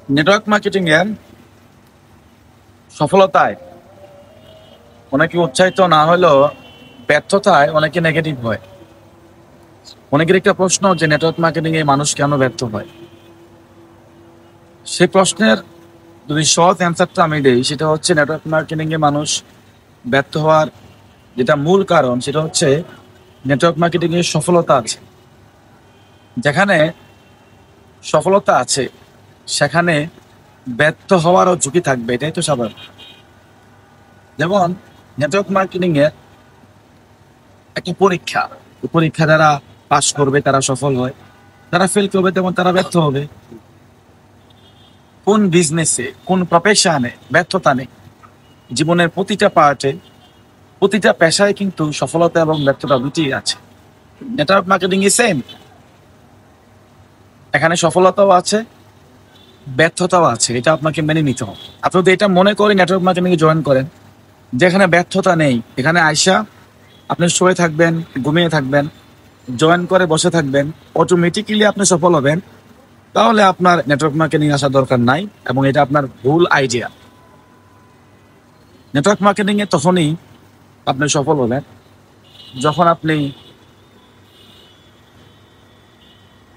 Network marketing এর সফলতায় অনেকে উৎসাহিত না হলেও ব্যর্থতায় অনেকে নেগেটিভ হয়। অনেকের একটা প্রশ্ন যে নেটওয়ার্ক মার্কেটিং এ মানুষ কেন ব্যর্থ হয়। সেই প্রশ্নের যদি সহজ অ্যান্সারটা আমি দেই, সেটা হচ্ছে নেটওয়ার্ক মার্কেটিং এ মানুষ ব্যর্থ হওয়ার যেটা মূল কারণ, সেটা হচ্ছে নেটওয়ার্ক মার্কেটিং এর সফলতা আছে। যেখানে সফলতা আছে সেখানে ব্যর্থ হওয়ারও ঝুঁকি থাকবে, এটাই তো স্বাভাবিক। যেমন নেটওয়ার্ক মার্কেটিং এর একটা পরীক্ষা, পরীক্ষা যারা পাশ করবে তারা সফল হয়, যারা ফেল করবে তেমন তারা ব্যর্থ হবে। কোন বিজনেসে, কোন প্রফেশনে ব্যর্থতা নেই? জীবনের প্রতিটা পার্টে, প্রতিটা পেশায় কিন্তু সফলতা এবং ব্যর্থতা দুটি আছে। নেটওয়ার্ক মার্কেটিং এ সেম, এখানে সফলতাও আছে, ব্যর্থতাও আছে। এটা আপনাকে মেনে নিতে হবে। আপনি যদি এটা মনে করে নেটওয়ার্ক মার্কেটিং এ জয়েন করেন, যেখানে ব্যর্থতা নেই, এখানে আইসা আপনি শুয়ে থাকবেন, ঘুমিয়ে থাকবেন, জয়েন করে বসে থাকবেন, অটোমেটিক্যালি আপনি সফল হবেন, তাহলে আপনার নেটওয়ার্ক মার্কেটিং আসার দরকার নাই এবং এটা আপনার ভুল আইডিয়া। নেটওয়ার্ক মার্কেটিং এ তখনই আপনি সফল হবেন যখন আপনি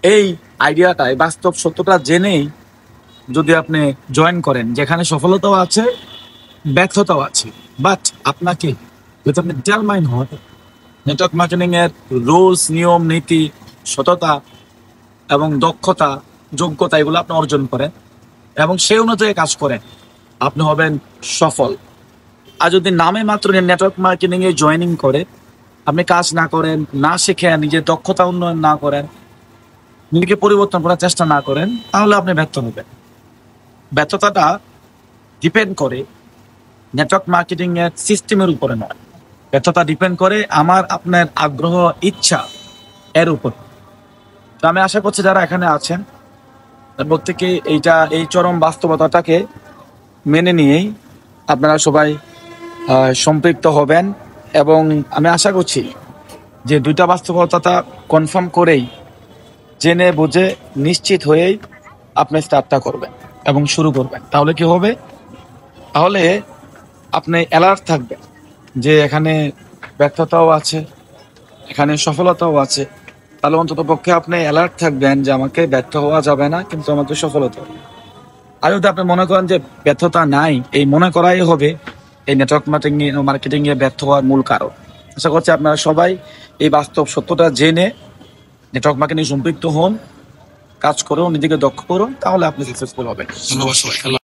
এই আইডিয়াটাই বাস্তব সত্যটা জেনেই যদি আপনি জয়েন করেন, যেখানে সফলতাও আছে, ব্যর্থতাও আছে। বাট আপনাকে যদি আপনি ডিটারমাইন হন, নেটওয়ার্ক মার্কেটিং এর রুলস, নিয়ম, নীতি, সততা এবং দক্ষতা, যোগ্যতা এগুলো আপনি অর্জন করেন এবং সেই অনুযায়ী কাজ করেন, আপনি হবেন সফল। আর যদি নামে মাত্র নেটওয়ার্ক মার্কেটিং এ জয়েনিং করে আপনি কাজ না করেন, না শিখেন, নিজের দক্ষতা উন্নয়ন না করেন, নিজেকে পরিবর্তন করার চেষ্টা না করেন, তাহলে আপনি ব্যর্থ হবেন। ব্যর্থতাটা ডিপেন্ড করে নেটওয়ার্ক মার্কেটিং এর সিস্টেমের উপরে নয়, ব্যর্থতা ডিপেন্ড করে আমার আপনার আগ্রহ, ইচ্ছা এর উপর। তো আমি আশা করছি যারা এখানে আছেন প্রত্যেকে এই চরম বাস্তবতাটাকে মেনে নিয়েই আপনারা সবাই সম্পৃক্ত হবেন এবং আমি আশা করছি যে দুইটা বাস্তবতাটা কনফার্ম করেই, জেনে বুঝে নিশ্চিত হয়েই আপনি স্টার্টটা করবেন এবং শুরু করবেন। তাহলে কি হবে? তাহলে আপনি অ্যালার্ট থাকবেন যে এখানে ব্যর্থতাও আছে, এখানে সফলতাও আছে। তাহলে অন্তত পক্ষে আপনি অ্যালার্ট থাকবেন যে আমাকে ব্যর্থ হওয়া যাবে না, কিন্তু আমাকে সফলতা হবে। আর যদি আপনি মনে করেন যে ব্যর্থতা নাই, এই মনে করাই হবে এই নেটওয়ার্ক মার্কেটিং এ ব্যর্থ হওয়ার মূল কারণ। আশা করছি আপনারা সবাই এই বাস্তব সত্যটা জেনে নেটওয়ার্ক মার্কেটিং সম্পৃক্ত হন, কাজ করুন, নিজেকে দক্ষ করুন, তাহলে আপনি সাকসেসফুল হবেন। ধন্যবাদ সবাই।